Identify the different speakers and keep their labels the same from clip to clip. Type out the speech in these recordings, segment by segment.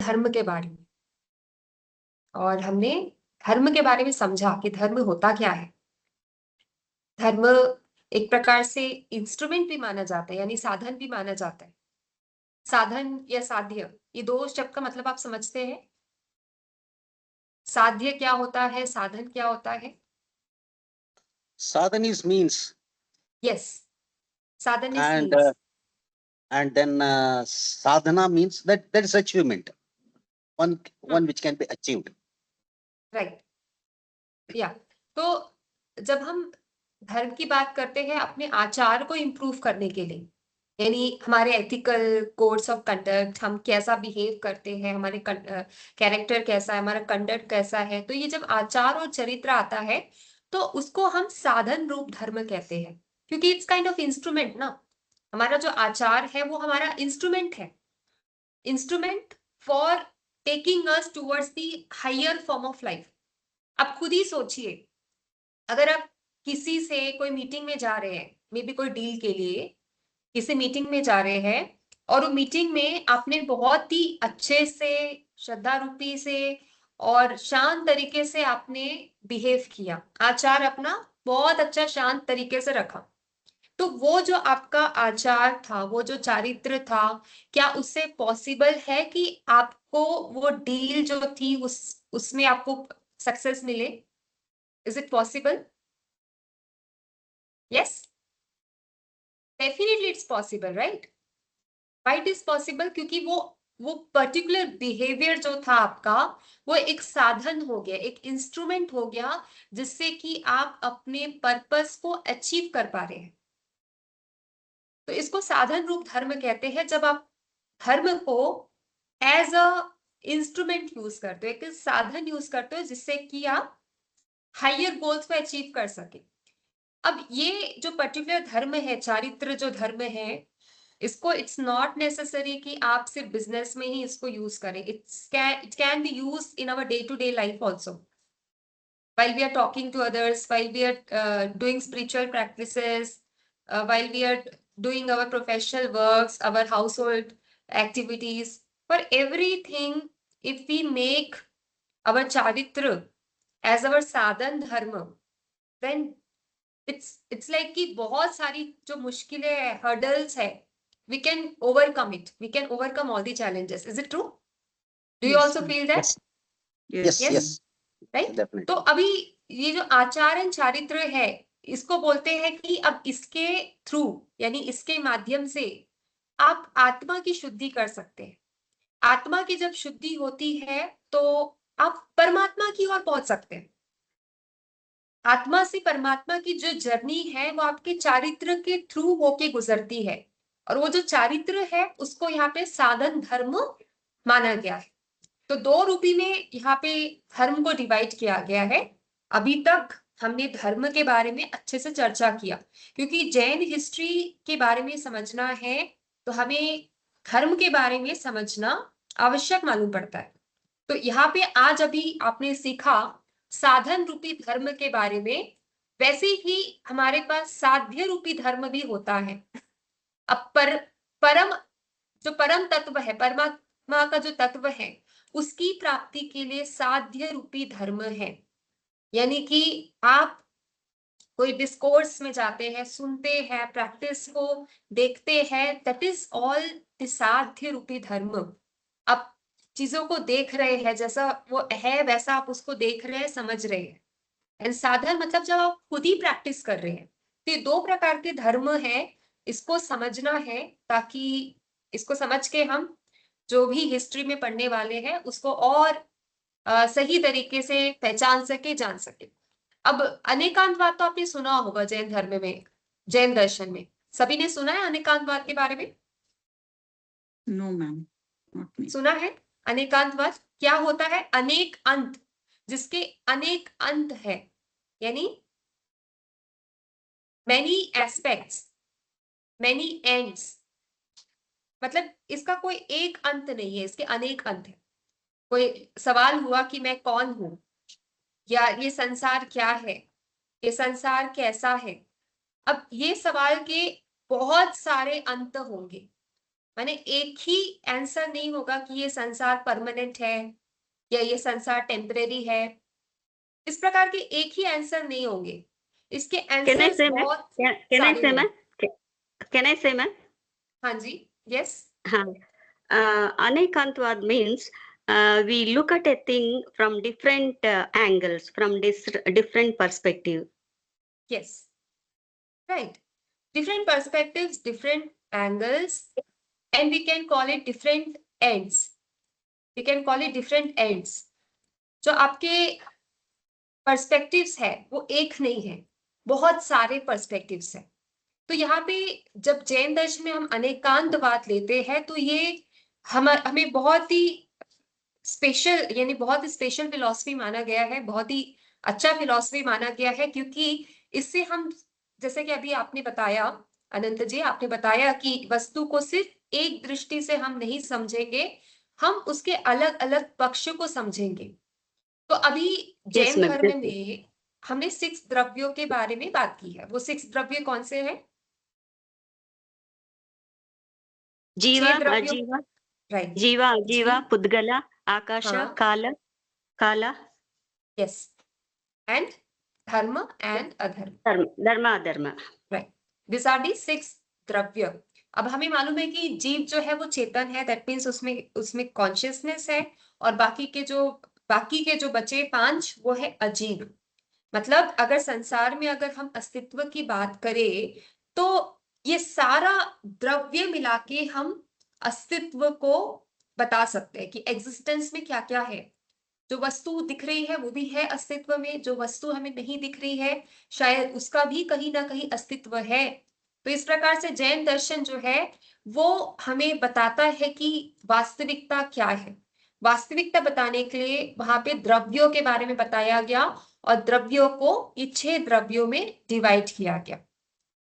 Speaker 1: धर्म के बारे में, और हमने धर्म के बारे में समझा कि धर्म होता क्या है। धर्म एक प्रकार से इंस्ट्रूमेंट भी माना जाता है, यानी साधन भी माना जाता है। साधन या साध्य, ये दो शब्द का मतलब आप समझते हैं? साध्य क्या होता है, साधन क्या होता है?
Speaker 2: Sadhana is means,
Speaker 1: यस, साधन is
Speaker 2: and
Speaker 1: means.
Speaker 2: then sadhana means that is achievement, one which can be achieved.
Speaker 1: Right, या तो जब हम धर्म की बात करते हैं अपने आचार को इम्प्रूव करने के लिए, यानी हमारे एथिकल कोड्स ऑफ कंडक्ट, हम कैसा बिहेव करते हैं, हमारे कैरेक्टर कैसा है, हमारा कंडक्ट कैसा है, तो ये जब आचार और चरित्र आता है तो उसको हम साधन रूप धर्म कहते हैं, क्योंकि इट्स काइंड ऑफ इंस्ट्रूमेंट ना। हमारा जो आचार है वो हमारा इंस्ट्रूमेंट है, instrument for taking us towards the higher form of life. आप खुद ही सोचिए, अगर आप किसी से कोई मीटिंग में जा रहे हैं, मे बी कोई डील के लिए किसी मीटिंग में जा रहे हैं, और वो मीटिंग में आपने बहुत ही अच्छे से, श्रद्धा रूपी से और शांत तरीके से आपने बिहेव किया, आचार अपना बहुत अच्छा शांत तरीके से रखा, तो वो जो आपका आचार था, वो जो चारित्र था, क्या उससे पॉसिबल है कि आपको वो डील जो थी उसमें आपको सक्सेस मिले? Is it possible? Yes, definitely it's possible, right? Why it is possible? क्योंकि वो पर्टिकुलर बिहेवियर जो था आपका, वो एक साधन हो गया, एक इंस्ट्रूमेंट हो गया, जिससे कि आप अपने पर्पस को अचीव कर पा रहे हैं। तो इसको साधन रूप धर्म कहते हैं, जब आप धर्म को एज अ इंस्ट्रूमेंट यूज करते हो, एक साधन यूज करते हो, जिससे कि आप हायर गोल्स को अचीव कर सके। अब ये जो पर्टिकुलर धर्म है, चारित्र जो धर्म है, इसको इट्स नॉट नेसेसरी कि आप सिर्फ बिजनेस में ही इसको यूज करें, it can be use in our day to day life also, while we are talking to others, while we are doing spiritual practices, while we are doing our professional works, our household activities, for everything, if we make our charitra as our sadhan dharma, then it's like कि बहुत सारी जो मुश्किलें है, hurdles है, we can overcome it, we can overcome all the challenges. Is it true? Do you
Speaker 3: Yes,
Speaker 1: also
Speaker 3: ma'am.
Speaker 1: feel that?
Speaker 2: Yes,
Speaker 1: Yes,
Speaker 2: yes,
Speaker 1: right?
Speaker 2: definitely.
Speaker 1: तो अभी ये जो आचारण चारित्र है, इसको बोलते हैं कि अब इसके थ्रू, यानी इसके माध्यम से आप आत्मा की शुद्धि कर सकते हैं। आत्मा की जब शुद्धि होती है तो आप परमात्मा की ओर पहुंच सकते हैं। आत्मा से परमात्मा की जो जर्नी है वो आपके चारित्र के थ्रू होके गुजरती है, और वो जो चारित्र है उसको यहाँ पे साधन धर्म माना गया है। तो दो रूपी में यहाँ पे धर्म को डिवाइड किया गया है। अभी तक हमने धर्म के बारे में अच्छे से चर्चा किया, क्योंकि जैन हिस्ट्री के बारे में समझना है तो हमें धर्म के बारे में समझना आवश्यक मालूम पड़ता है। तो यहाँ पे आज अभी आपने सीखा साधन रूपी धर्म के बारे में, वैसे ही हमारे पास साध्य रूपी धर्म भी होता है। अब परम जो परम तत्व है, परमात्मा का जो तत्व है, उसकी प्राप्ति के लिए साध्य रूपी धर्म है। यानी कि आप कोई डिस्कोर्स में जाते हैं, सुनते हैं, प्रैक्टिस को देखते हैं, दैट इज ऑल द साध्य रूपी धर्म। आप चीजों को देख रहे हैं, जैसा वो है वैसा आप उसको देख रहे हैं, समझ रहे हैं। एंड साधन मतलब जब आप खुद ही प्रैक्टिस कर रहे हैं। तो ये दो प्रकार के धर्म है, इसको समझना है, ताकि इसको समझ के हम जो भी हिस्ट्री में पढ़ने वाले हैं उसको और सही तरीके से पहचान सके, जान सके। अब अनेकांतवाद तो आपने सुना होगा जैन धर्म में, जैन दर्शन में सभी ने सुना है अनेकांतवाद के बारे में?
Speaker 3: No, ma'am, not me.
Speaker 1: सुना है? अनेकांतवाद क्या होता है? अनेक अंत, जिसके अनेक अंत है, यानी मैनी एस्पेक्ट्स, मैनी एंड्स, मतलब इसका कोई एक अंत नहीं है, इसके अनेक अंत है। कोई सवाल हुआ कि मैं कौन हूं, या ये संसार क्या है, ये संसार कैसा है, अब ये सवाल के बहुत सारे अंत होंगे, माने एक ही आंसर नहीं होगा कि ये संसार परमानेंट है या ये संसार टेम्परेरी है। इस प्रकार के एक ही आंसर नहीं होंगे, इसके
Speaker 4: Can I
Speaker 1: answers
Speaker 4: say, ma'am?
Speaker 1: बहुत
Speaker 4: Can I
Speaker 1: सारे
Speaker 4: say,
Speaker 1: होंगे।
Speaker 4: ma'am? Can I say, ma'am?
Speaker 1: हाँ जी, yes.
Speaker 4: Anekantvad means we look at a thing from different angles, from different perspective.
Speaker 1: Yes, right. Different perspectives, different angles, and we can call it different ends. We can call it different ends. जो आपके perspectives है वो एक नहीं है, बहुत सारे perspectives है। तो यहाँ पे जब जैन दर्शन में हम अनेकांतवाद लेते हैं तो ये हमें बहुत ही स्पेशल यानी बहुत ही स्पेशल फिलॉसफी माना गया है, बहुत ही अच्छा फिलॉसफी माना गया है, क्योंकि इससे हम, जैसे कि अभी आपने बताया अनंत जी, आपने बताया कि वस्तु को सिर्फ एक दृष्टि से हम नहीं समझेंगे, हम उसके अलग अलग पक्ष को समझेंगे। तो अभी
Speaker 4: Yes,
Speaker 1: जैन
Speaker 4: ma'am.
Speaker 1: धर्म में हमने 6 द्रव्यों के बारे में बात की है। वो 6 द्रव्य कौन से हैं?
Speaker 4: Jiva,
Speaker 1: 6 द्रव्यों,
Speaker 4: Jiva,
Speaker 1: राइट।
Speaker 4: Jiva,
Speaker 1: जी,
Speaker 4: Jiva, Pudgala, Akasha,
Speaker 1: हाँ,
Speaker 4: Kala,
Speaker 1: yes, and dharma and adharma,
Speaker 4: Dharma, Adharma.
Speaker 1: Right. This are the 6 dravya. अब हमें मालूम है कि जीव जो है वो चेतन है, दैट मीन्स उसमें कॉन्शियसनेस है, और बाकी के जो बचे 5 वो है अजीव। मतलब अगर संसार में अगर हम अस्तित्व की बात करें तो ये सारा द्रव्य मिला के हम अस्तित्व को बता सकते हैं कि एग्जिस्टेंस में क्या क्या है। जो वस्तु दिख रही है वो भी है अस्तित्व में, जो वस्तु हमें नहीं दिख रही है शायद उसका भी कहीं ना कहीं अस्तित्व है। तो इस प्रकार से जैन दर्शन जो है वो हमें बताता है कि वास्तविकता क्या है। वास्तविकता बताने के लिए वहां पे द्रव्यों के बारे में बताया गया, और द्रव्यों को ये 6 द्रव्यों में डिवाइड किया गया।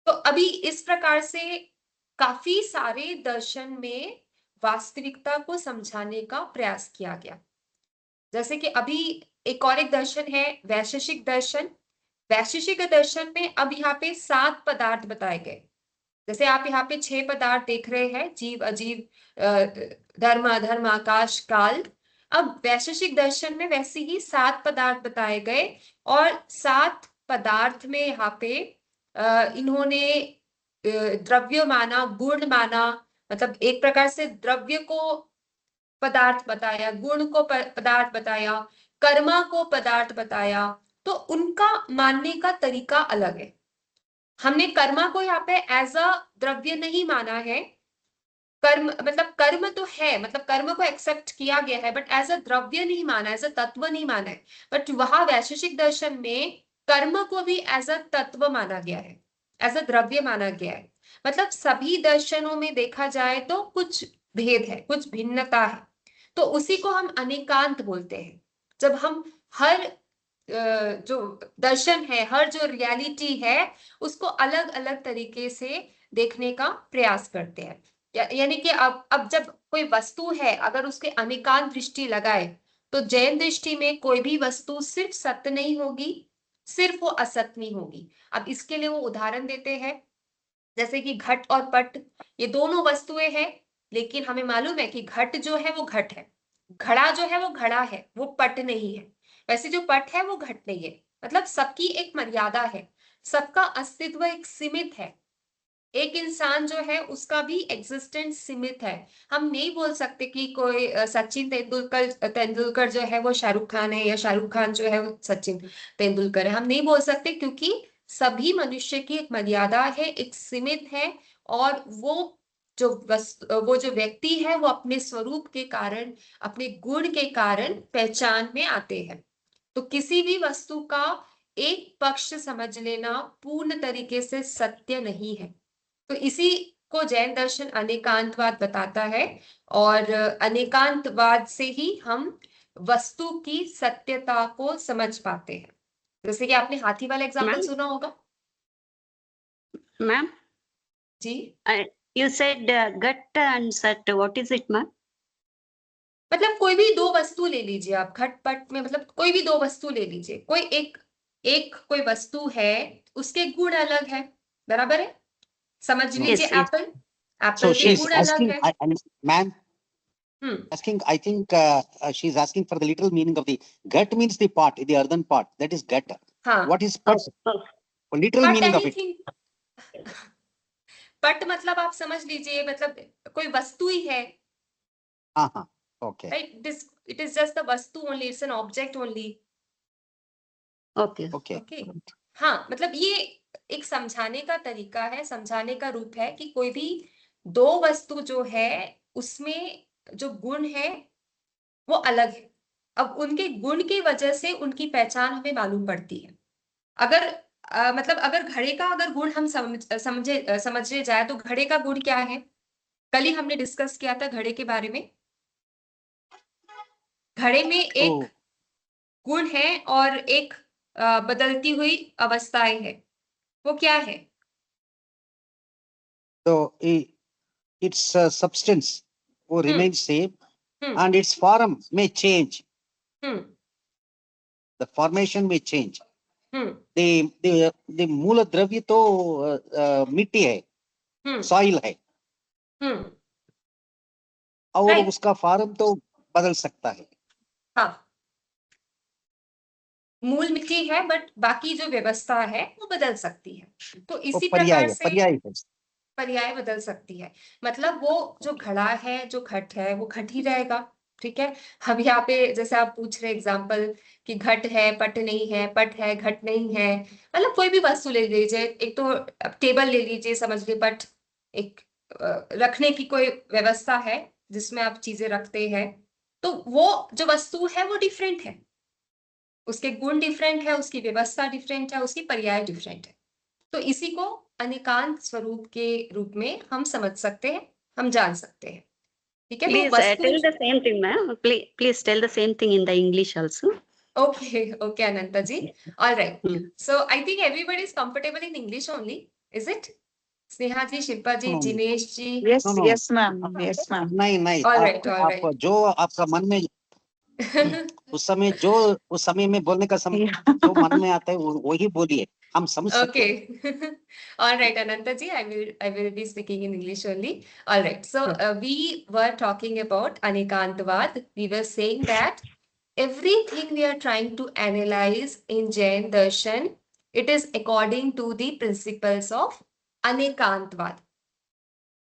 Speaker 1: तो अभी इस प्रकार से काफी सारे दर्शन में वास्तविकता को समझाने का प्रयास किया गया। जैसे कि अभी एक दर्शन है वैशेषिक दर्शन। वैशेषिक दर्शन में अब यहाँ पे 7 पदार्थ बताए गए। जैसे आप यहाँ पे 6 पदार्थ देख रहे हैं, जीव, अजीव, धर्म, अधर्म, आकाश, काल। अब वैशेषिक दर्शन में वैसे ही 7 पदार्थ बताए गए, और 7 पदार्थ में यहाँ पे इन्होंने द्रव्य माना, गुण माना, मतलब एक प्रकार से द्रव्य को पदार्थ बताया, गुण को पदार्थ बताया, कर्मा को पदार्थ बताया। तो उनका मानने का तरीका अलग है। हमने कर्मा को यहाँ पे एज अ द्रव्य नहीं माना है। कर्म मतलब कर्म तो है, मतलब कर्म को एक्सेप्ट किया गया है, बट एज अ द्रव्य नहीं माना, एज अ तत्व नहीं माना है। बट वहां वैशेषिक दर्शन में कर्म को भी एज अ तत्व माना गया है, एज अ द्रव्य माना गया है। मतलब सभी दर्शनों में देखा जाए तो कुछ भेद है, कुछ भिन्नता है। तो उसी को हम अनेकांत बोलते हैं। जब हम हर जो दर्शन है, हर जो रियलिटी है, उसको अलग अलग तरीके से देखने का प्रयास करते हैं। यानी कि अब जब कोई वस्तु है, अगर उसके अनेकांत दृष्टि लगाए तो जैन दृष्टि में कोई भी वस्तु सिर्फ सत्य नहीं होगी, सिर्फ वो असत्य नहीं होगी। अब इसके लिए वो उदाहरण देते हैं, जैसे कि घट और पट, ये दोनों वस्तुएं हैं, लेकिन हमें मालूम है कि घट जो है वो घट है, घड़ा जो है वो घड़ा है, वो पट नहीं है। वैसे जो पट है वो घट नहीं है। मतलब सबकी एक मर्यादा है, सबका अस्तित्व एक सीमित है। एक इंसान जो है उसका भी एग्जिस्टेंस सीमित है। हम नहीं बोल सकते कि कोई सचिन तेंदुलकर जो है वो शाहरुख खान है, या शाहरुख खान जो है वो सचिन तेंदुलकर है। हम नहीं बोल सकते, क्योंकि सभी मनुष्य की एक मर्यादा है, एक सीमित है, और वो जो व्यक्ति है वो अपने स्वरूप के कारण, अपने गुण के कारण पहचान में आते हैं। तो किसी भी वस्तु का एक पक्ष समझ लेना पूर्ण तरीके से सत्य नहीं है। तो इसी को जैन दर्शन अनेकांतवाद बताता है, और अनेकांतवाद से ही हम वस्तु की सत्यता को समझ पाते हैं। जैसे कि आपने हाथी वाला एग्जांपल
Speaker 4: Ma'am?
Speaker 1: सुना होगा।
Speaker 4: Ma'am,
Speaker 1: ji,
Speaker 4: you said gut and sat. What is it, ma'am?
Speaker 1: मतलब कोई भी 2 वस्तु ले लीजिए आप, घटपट में, मतलब कोई भी 2 वस्तु ले लीजिए। कोई एक कोई वस्तु है, उसके गुण अलग है, बराबर है। समझ
Speaker 4: Yes,
Speaker 1: लीजिए
Speaker 4: yes.
Speaker 1: एप्पल, एप्पल के
Speaker 2: she's
Speaker 1: गुण अलग
Speaker 2: asking,
Speaker 1: है।
Speaker 2: ma'am,
Speaker 1: hmm,
Speaker 2: asking, I think she's asking for the literal meaning of the gut means the pot, the earthen pot. That is gut.
Speaker 1: हाँ,
Speaker 2: What is pot?
Speaker 4: Oh,
Speaker 2: Literal
Speaker 1: but
Speaker 2: meaning of it.
Speaker 1: Anything, but मतलब आप समझ लीजिए, मतलब कोई वस्तु ही है,
Speaker 2: हाँ, okay.
Speaker 1: Right? This it is just the vastu only, it's an object only.
Speaker 4: okay.
Speaker 2: Okay.
Speaker 1: Okay, हाँ, मतलब ये एक समझाने का तरीका है, समझाने का रूप है कि कोई भी दो वस्तु जो है उसमें जो गुण है वो अलग है। अब उनके गुण की वजह से उनकी पहचान हमें मालूम पड़ती है। अगर मतलब अगर घड़े का अगर गुण हम समझे जाए तो घड़े का गुण क्या है? कल ही हमने डिस्कस किया था घड़े के बारे में। घड़े में एक
Speaker 2: Oh,
Speaker 1: गुण है और एक बदलती हुई अवस्थाएं है। वो क्या है?
Speaker 2: so its substance will remain same
Speaker 1: hmm,
Speaker 2: and its form may change.
Speaker 1: Hmm,
Speaker 2: The formation may change.
Speaker 1: Hmm,
Speaker 2: the मूल द्रव्य तो मिट्टी है,
Speaker 1: हम्म,
Speaker 2: सॉइल है,
Speaker 1: हम्म,
Speaker 2: और
Speaker 1: Right.
Speaker 2: उसका फॉर्म तो बदल सकता है।
Speaker 1: हाँ, मूल मिट्टी है बट बाकी जो व्यवस्था है वो बदल सकती है। तो
Speaker 2: वो
Speaker 1: इसी
Speaker 2: पर्याय
Speaker 1: प्रकार
Speaker 2: है,
Speaker 1: से
Speaker 2: पर्याय है।
Speaker 1: पर्याय बदल सकती है। मतलब वो जो घड़ा है, जो घट है, वो घट ही रहेगा। ठीक है, हम यहाँ पे जैसे आप पूछ रहे एग्जाम्पल कि घट है पट नहीं है, पट है घट नहीं है, मतलब कोई भी वस्तु ले लीजिए, एक तो टेबल ले लीजिए, समझ लीजिए पट, एक रखने की कोई व्यवस्था है जिसमें आप चीजें रखते हैं, तो वो जो वस्तु है वो डिफरेंट है, उसके गुण डिफरेंट है, उसकी व्यवस्था डिफरेंट है, उसकी पर्याय डिफरेंट है। तो इसी को अनेकांत स्वरूप के रूप में हम समझ सकते हैं, हम जान सकते हैं। ठीक है, तो
Speaker 4: Please
Speaker 1: वस्तु,
Speaker 4: tell the same thing, ma'am. Please tell the same thing in the English also.
Speaker 1: okay, okay, Ananta ji. All right.
Speaker 4: Hmm.
Speaker 1: So I think everybody is comfortable in English only, is it? Sneha ji, Shilpa ji,
Speaker 2: No, no.
Speaker 1: Jinesh ji.
Speaker 3: Yes,
Speaker 2: No, no.
Speaker 3: yes, ma'am. Yes, ma'am.
Speaker 2: नहीं,
Speaker 1: All right, all
Speaker 2: आप
Speaker 1: right.
Speaker 2: जो आपका मन में उस समय में बोलने का समय
Speaker 3: Yeah.
Speaker 2: जो मन में आता है वही बोलिए, हम समझ सकते हैं।
Speaker 1: Okay. All right, Ananta ji, I will be speaking in English only. All right. So we were talking about Anekantavad. We were saying that everything we are trying to analyze in Jain Darshan, it is according to the principles of Anekantvad.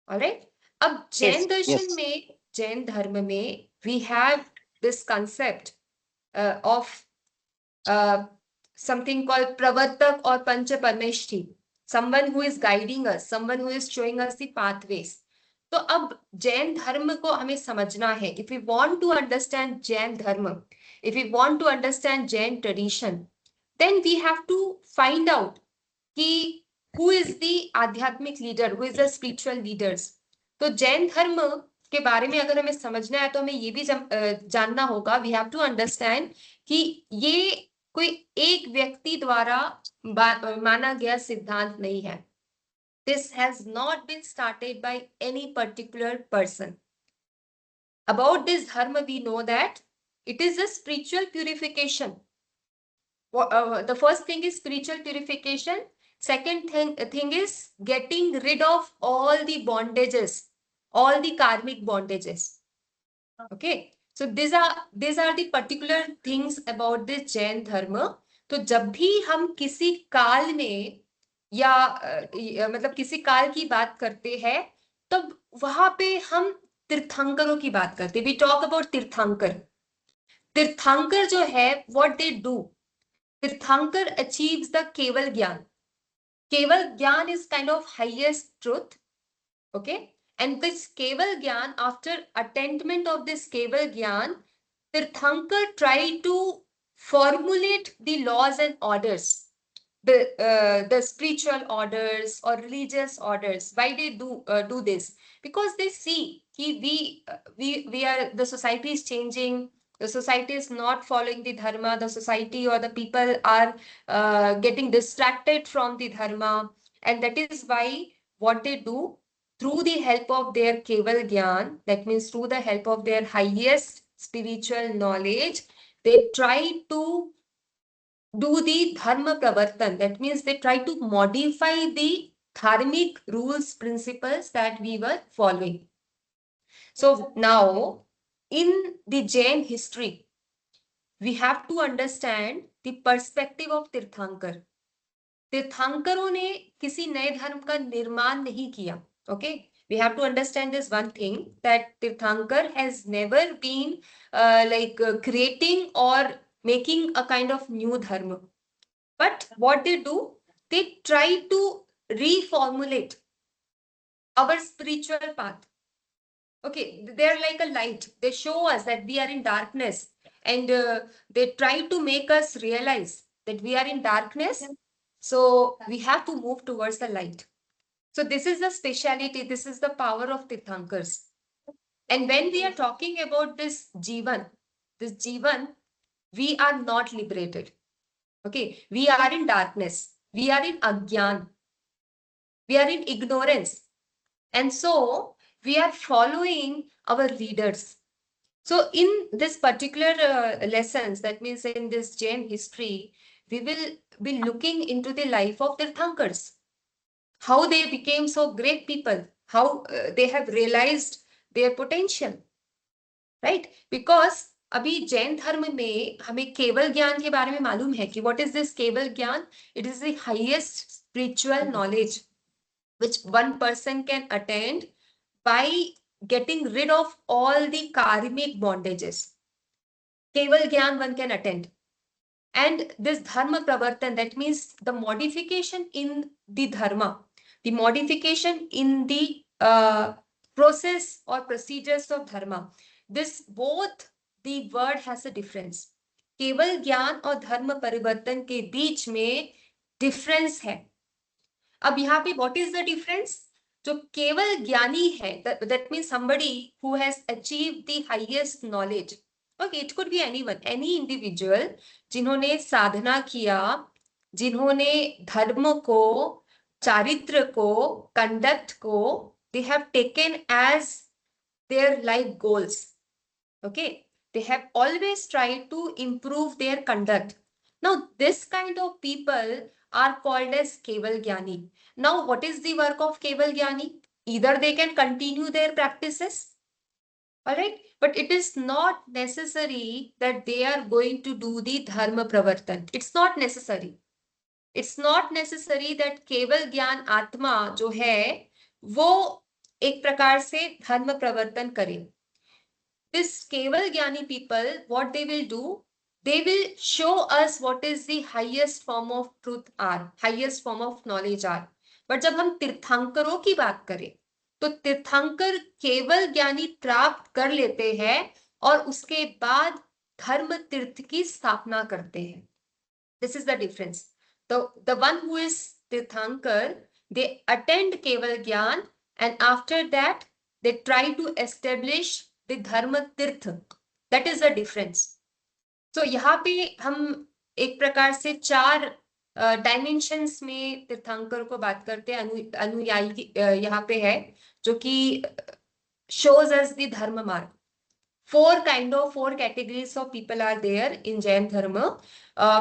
Speaker 1: All right. अब Jain
Speaker 2: Yes,
Speaker 1: Darshan
Speaker 2: yes.
Speaker 1: में, Jain धर्म में, we have this concept of something called Pravartak or Pancha Parmeshti, someone who is guiding us, someone who is showing us the pathways. तो अब जैन धर्म को हमें समझना है. If we want to understand Jain dharma, if we want to understand Jain tradition, then we have to find out कि who is the आध्यात्मिक leader, who is the spiritual leaders. तो जैन धर्म के बारे में अगर हमें समझना है तो हमें ये भी जानना होगा, we have to understand कि ये कोई एक व्यक्ति द्वारा माना गया सिद्धांत नहीं है. This has not been started by any particular person. About this dharma, we know that it is a spiritual purification. The first thing is spiritual purification. Second thing is getting rid of all the bondages, all the karmic bondages. Okay. So these are the particular things about this Jain dharma. तो जब भी हम किसी काल में या मतलब किसी काल की बात करते हैं तब वहां पे हम तीर्थंकरों की बात करते हैं. वी टॉक अबाउट तीर्थंकर. तीर्थंकर जो है, व्हाट दे डू, तीर्थंकर achieves the keval gyan. Keval gyan is kind of highest truth. Okay. And this keval gyan, after attainment of this keval gyan, Tirthankar try to formulate the laws and orders, the spiritual orders or religious orders. Why they do this? Because they see we are, the society is changing, the society is not following the dharma, the society or the people are getting distracted from the dharma, and that is why what they do, through the help of their keval gyan, that means through the help of their highest spiritual knowledge, they try to do the dharma pravartan. That means they try to modify the dharmic rules, principles that we were following. So now, in the Jain history, we have to understand the perspective of तीर्थंकर. तीर्थंकरों ने किसी नए धर्म का निर्माण नहीं किया. Okay, we have to understand this one thing, that Tirthankar has never been creating or making a kind of new dharma. But what they do, they try to reformulate our spiritual path. Okay, they're like a light. They show us that we are in darkness, and they try to make us realize that we are in darkness. So we have to move towards the light. So this is the speciality, this is the power of Tirthankars. And when we are talking about this Jivan, we are not liberated. Okay, we are in darkness, we are in Agyan, we are in ignorance. And so we are following our leaders. So in this particular lessons, that means in this Jain history, we will be looking into the life of Tirthankars. How they became so great people, how they have realized their potential, right? Because अभी जैन धर्म में हमें केवल ज्ञान के बारे में मालूम है कि what is this केवल ज्ञान? It is the highest spiritual knowledge which one person can attain by getting rid of all the karmic bondages. Keval Gyan one can attend. And this dharma pravartan, that means the modification in the dharma, the modification in the process or procedures of dharma. This both the word has a difference. केवल ज्ञान और धर्म परिवर्तन के बीच में difference है. अब यहाँ पे what is the difference? जो केवल ज्ञानी है, that means somebody who has achieved the highest knowledge. Okay, it could be anyone, any individual जिन्होंने साधना किया, जिन्होंने धर्म को, चारित्र को, conduct को, they have taken as their life goals. Okay, they have always tried to improve their conduct. Now this kind of people are called as Keval Gyani. Now what is the work of Keval Gyani? Either they can continue their practices, all right, but it is not necessary that they are going to do the dharma pravartan. It's not necessary. It's not necessary that केवल ज्ञान आत्मा जो है वो एक प्रकार से धर्म प्रवर्तन करे. This केवल ज्ञानी people, what they will do, they will show us what is the highest form of truth are, highest form of knowledge are. But जब हम तीर्थंकरों की बात करें, तो तीर्थंकर केवल ज्ञानी प्राप्त कर लेते हैं और उसके बाद धर्म तीर्थ की स्थापना करते हैं. This is the difference. The one who is Tirthankar, they attend Keval Gyan, and after that they try to establish the Dharma Tirth. That is the difference. So यहाँ पे हम एक प्रकार से 4 डायमेंशंस में तीर्थंकर को बात करते हैं. अनुयायी यहाँ पे है जो कि shows us the dharma mark. 4 categories of people are there in Jain Dharma,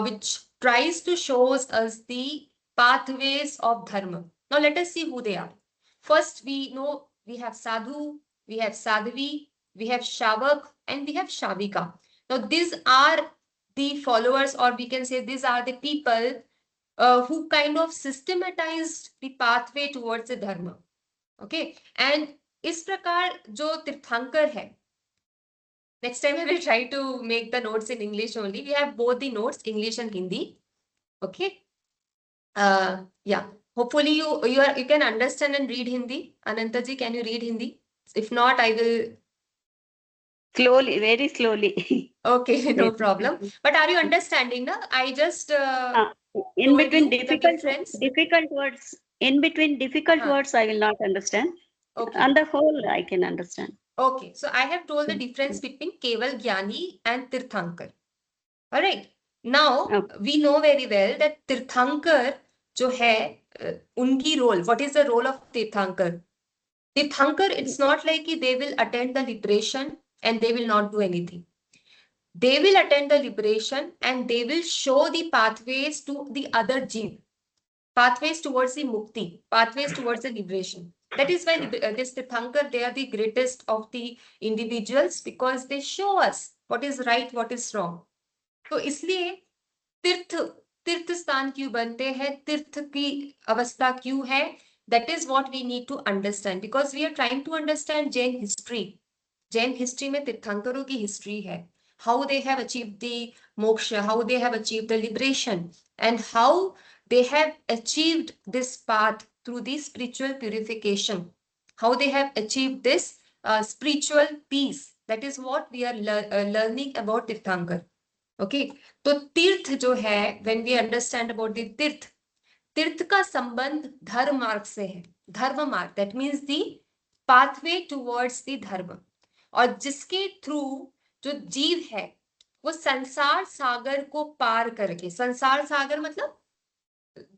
Speaker 1: which tries to shows us the pathways of dharma. Now let us see who they are. First, we know we have sadhu, we have sadhvi, we have shavak, and we have shavika. Now these are the followers, or we can say these are the people who kind of systematized the pathway towards the dharma. Okay, and इस प्रकार जो तीर्थंकर है, next time I will try to make the notes in English only. We have both the notes, English and Hindi. Okay. Yeah. Hopefully you can understand and read Hindi. Ananta ji, can you read Hindi? If not, I will.
Speaker 4: Slowly, very slowly.
Speaker 1: Okay, no problem. But are you understanding? Na? I just
Speaker 4: in between
Speaker 1: difficult
Speaker 4: words. In between difficult words, I will not understand.
Speaker 1: Okay.
Speaker 4: On the whole, I can understand.
Speaker 1: Okay, so I have told the difference between Keval Gyani and Tirthankar. All right. Now we know very well that Tirthankar जो है उनकी role. What is the role of Tirthankar? Tirthankar, it's not like they will attend the liberation and they will not do anything. They will attend the liberation and they will show the pathways to the other jeev. pathways towards the mukti, pathways towards the liberation. That is why this Tirthankar, they are the greatest of the individuals because they show us what is right, what is wrong. तो इसलिए तीर्थ तीर्थ स्थान क्यों बनते हैं, तीर्थ की अवस्था क्यों है, that is what we need to understand because we are trying to understand Jain history. Jain history में तीर्थंकरों की history है, how they have achieved the moksha, how they have achieved the liberation, and how they have achieved this path through the spiritual purification, how they have achieved this spiritual peace. That is what we are learning about Tirthankar. Okay, तो तीर्थ जो है, when we understand about the तीर्थ, तीर्थ का संबंध धर्म मार्ग से है, धर्म मार्ग, that means the pathway towards the धर्म, और जिसके थ्रू जो जीव है वो संसार सागर को पार करके, संसार सागर मतलब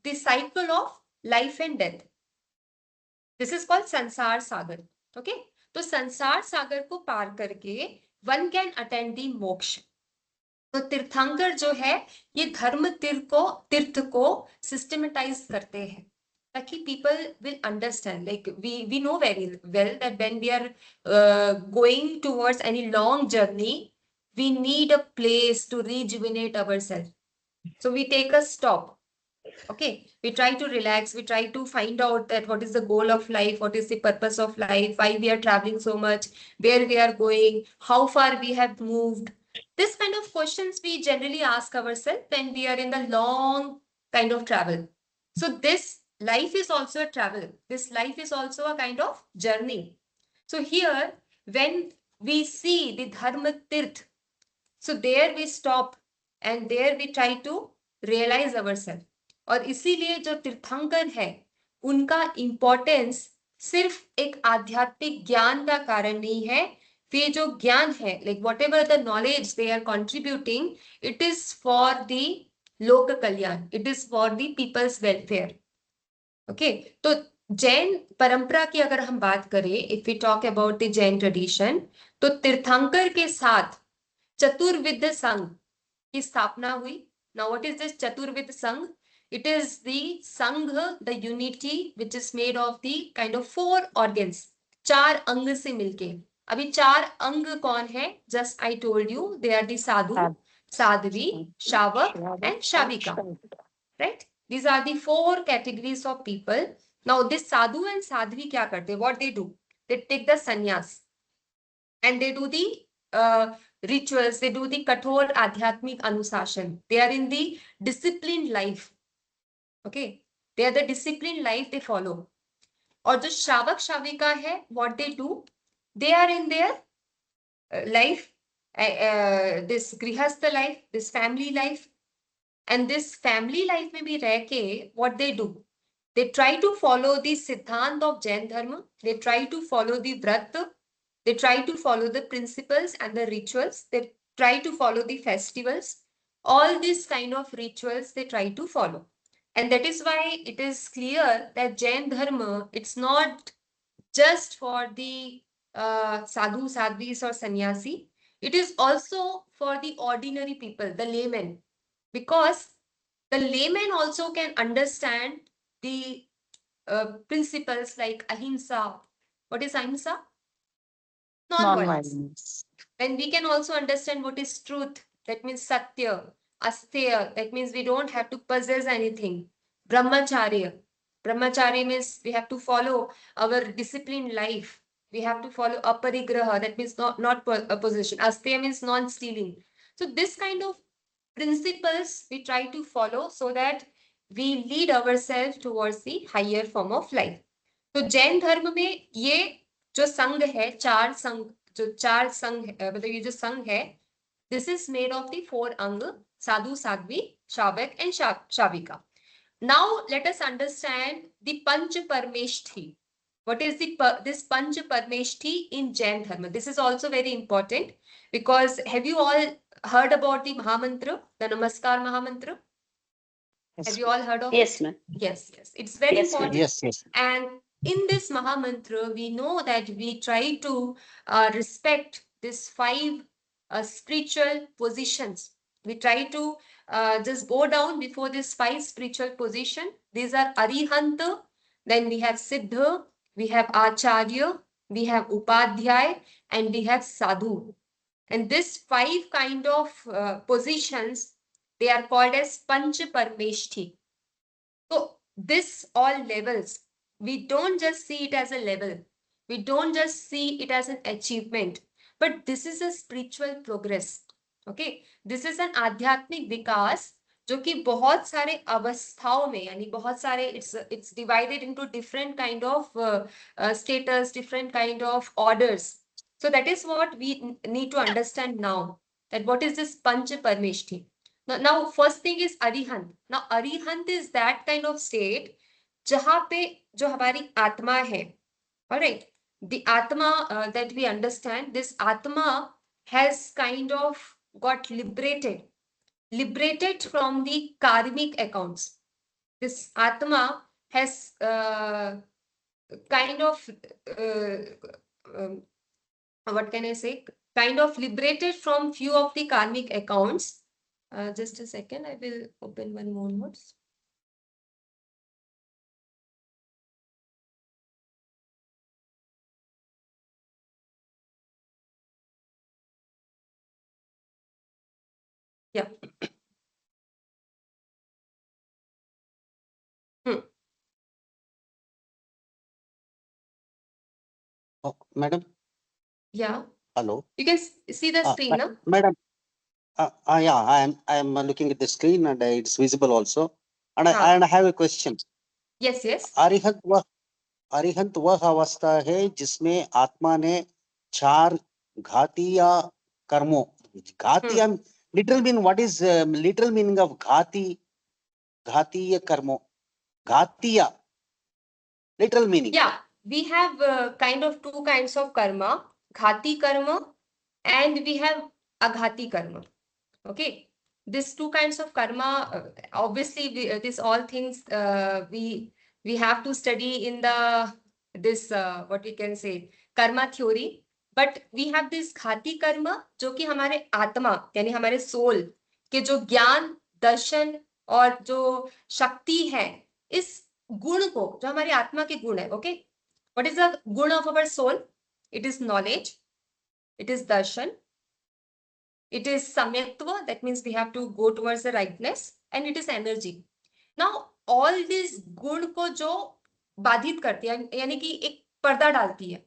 Speaker 1: the cycle of life and death, this is called संसार सागर. Okay, तो संसार सागर को पार करके one can attain the मोक्ष. तो तीर्थंकर जो है ये धर्म तीर्थ को सिस्टमेटाइज करते हैं ताकि people will understand, like we know very well that when we are going towards any long journey we need a place to rejuvenate ourselves, so we take a stop. Okay, we try to relax, we try to find out that what is the goal of life, what is the purpose of life, why we are traveling so much, where we are going, how far we have moved. This kind of questions we generally ask ourselves when we are in the long kind of travel. So this life is also a travel, this life is also a kind of journey. So here when we see the dharma tirth, so there we stop and there we try to realize ourselves. और इसीलिए जो तीर्थंकर है उनका importance सिर्फ एक आध्यात्मिक ज्ञान का कारण नहीं है, वे जो ज्ञान है, like whatever the knowledge they are contributing, it is for the lok kalyan, it is for the people's welfare. Okay, तो जैन परंपरा की अगर हम बात करें, if we talk about the Jain tradition, तो तीर्थंकर के साथ चतुर्विद संघ की स्थापना हुई. Now what is this Chaturvidh Sangh? It is the Sangha, the unity which is made of the kind of 4 organs, 4 अंग से मिलके. अभी 4 अंग कौन है? Just I told you, they are the sadhu, sadhvi, shavak and shavika, right? These are the 4 categories of people. Now this sadhu and sadhvi क्या करते? What they do? They take the sannyas and they do the rituals, they do the kathor adhyatmik anushasan. They are in the disciplined life. Okay, they are the disciplined life they follow. और जो श्रावक श्राविका है, what they do, they are in their life, this grihastha life, this family life, and this family life में भी रह के what they do, they try to follow the siddhant of Jain dharma, they try to follow the vrat, they try to follow the principles and the rituals, they try to follow the festivals, all these kind of rituals they try to follow. And that is why it is clear that Jain dharma, it's not just for the sadhu, sadhvis or sannyasi. It is also for the ordinary people, the laymen, because the laymen also can understand the principles like ahimsa. What is ahimsa? Non-violence. Then we can also understand what is truth. That means satya. Asteya, that means we don't have to possess anything. Brahmacharya. Brahmacharya means we have to follow our disciplined life. We have to follow aparigraha, that means not possession. Asteya means non-stealing. So this kind of principles we try to follow so that we lead ourselves towards the higher form of life. तो जैन धर्म में ये जो संघ है, 4 संघ, जो 4 संघ मतलब ये जो संघ है, this is made of the 4 anga, sadhu, sadhvi, shavak and shavika. Now let us understand the Panch Parmeshthi. What is this Panch Parmeshthi in Jain dharma? This is also very important because have you all heard about the Mahamantra, the Namaskar Mahamantra? Have you all heard of it?
Speaker 4: Yes, ma'am.
Speaker 1: Yes, yes. It's very
Speaker 4: Yes, ma'am.
Speaker 1: important.
Speaker 2: Yes.
Speaker 1: And in this Mahamantra, we know that we try to respect these 5 spiritual positions We try to just go down before this 5 spiritual position. These are Arihanta, then we have Siddha, we have Acharya, we have Upadhyay, and we have Sadhu. And this 5 kind of positions, they are called as Panch Parmeshthi. So this all levels, we don't just see it as a level. We don't just see it as an achievement, but this is a spiritual progress. Okay, this is an आध्यात्मिक विकास जो कि बहुत सारे अवस्थाओं में यानी बहुत सारे it's divided into different kind of status, different kind of orders. So that is what we need to understand now, that what is this Panch Parmeshthi. Now first thing is Arihant. Now Arihant is that kind of state जहाँ पे जो हमारी आत्मा है, alright, the Atma that we understand, this Atma has kind of got liberated from the karmic accounts. This Atma has kind of what can I say? Kind of liberated from few of the karmic accounts. Just a second, I will open one more notes. Yeah.
Speaker 2: Oh, madam.
Speaker 1: Yeah.
Speaker 2: Hello.
Speaker 1: You can see the screen, no?
Speaker 2: Madam. Yeah, I am looking at the screen and it's visible also. And I have a question.
Speaker 1: Yes, yes.
Speaker 2: Arihant वह अवस्था है जिसमें आत्मा ने 4 घातीय कर्मों, घातीय literal mean, what is literal meaning of घातीय कर्मों, घातीय literal meaning?
Speaker 1: Yeah, we have kind of 2 kinds of karma, ghati karma and we have aghati karma. Okay, these 2 kinds of karma, obviously this all things we have to study in the this what we can say karma theory, but we have this घाती कर्म जो कि हमारे आत्मा यानी हमारे soul के जो ज्ञान दर्शन और जो शक्ति है, इस गुण को जो हमारी आत्मा के गुण है. Okay, what is the guna of our soul? It is knowledge, it is darshan, it is samyaktva, that means we have to go towards the rightness, and it is energy. Now all these गुण को जो बाधित करती है यानी कि एक पर्दा डालती है,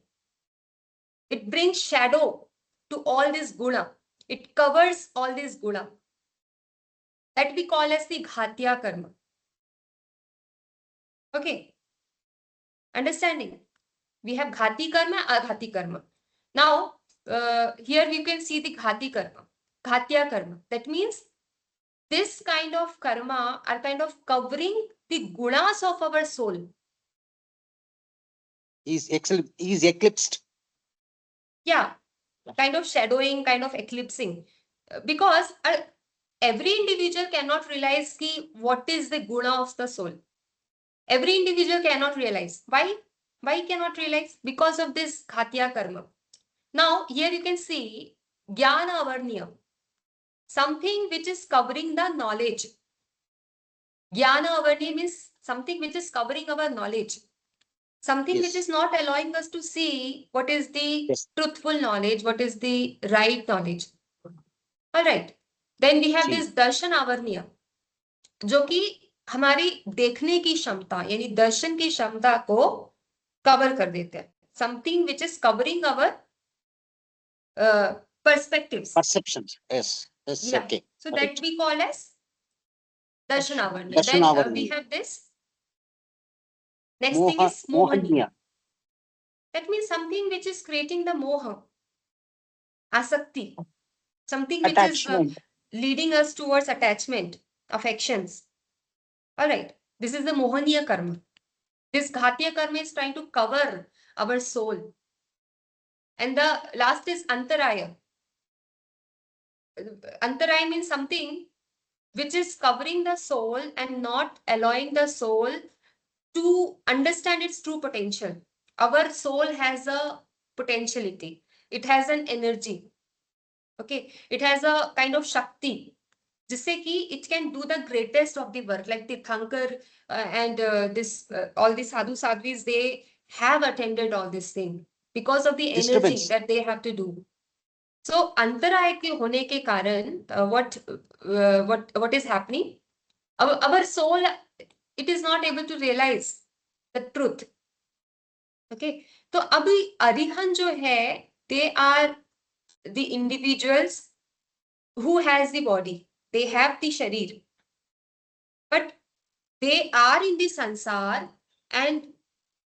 Speaker 1: it brings shadow to all this guna, it covers all this guna, that we call as the ghatya karma. Okay, understanding? We have ghati karma, aghati karma. Now here you can see the ghati karma, ghatya karma. That means this kind of karma are kind of covering the gunas of our soul.
Speaker 2: Is eclipsed.
Speaker 1: Yeah, kind of shadowing, kind of eclipsing. Because every individual cannot realize what is the guna of the soul. Every individual cannot realize. Why? Why cannot realize? Because of this ghatya karma. Now here you can see jnana avarniya, something which is covering the knowledge. Jnana avarniya means something which is covering our knowledge. Something which is not allowing us to see what is the truthful knowledge, what is the right knowledge. All right. Then we have this darshan avarniya, जो कि हमारी देखने की क्षमता यानी दर्शन की क्षमता को कवर कर देते हैं. Something which is covering our perspectives.
Speaker 2: Perceptions. Yes.
Speaker 1: Yeah.
Speaker 2: Okay.
Speaker 1: So
Speaker 2: Correct.
Speaker 1: that we call as darshan avarniya.
Speaker 2: Darshan
Speaker 1: Then
Speaker 2: avarniya.
Speaker 1: we have this. Next thing is mohaniya. That means something which is creating the moha, asakti, something which
Speaker 2: Attachment.
Speaker 1: is leading us towards attachment, affections. All right, this is the mohaniya karma. This ghatiya karma is trying to cover our soul. And the last is antaraya. Antaraya means something which is covering the soul and not allowing the soul to understand its true potential. Our soul has a potentiality. It has an energy. Okay. It has a kind of shakti. जिससे कि it can do the greatest of the work, like Tirthankar and this all the sadhu sadhvis, they have attended all this thing because of the energy
Speaker 2: Disturbance.
Speaker 1: that they have to do. So अंतराय के होने के कारण what is happening? Our soul, it is not able to realize the truth. Okay, तो अभी अरिहंत जो है, they are the individuals who has the body, they have the sharir, but they are in the sansar, and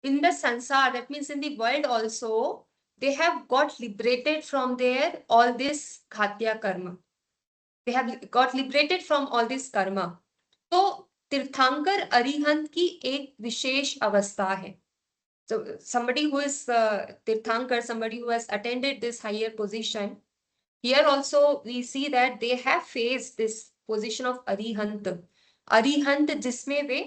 Speaker 1: in the sansar, that means in the world also, they have got liberated from their all this ghatya karma. They have got liberated from all this karma. तो तीर्थंकर अरिहंत की एक विशेष अवस्था है. So somebody who is Tirthankar, somebody who has attended this higher position, here also we see that they have faced this position of Arihant. Arihant जिसमें वे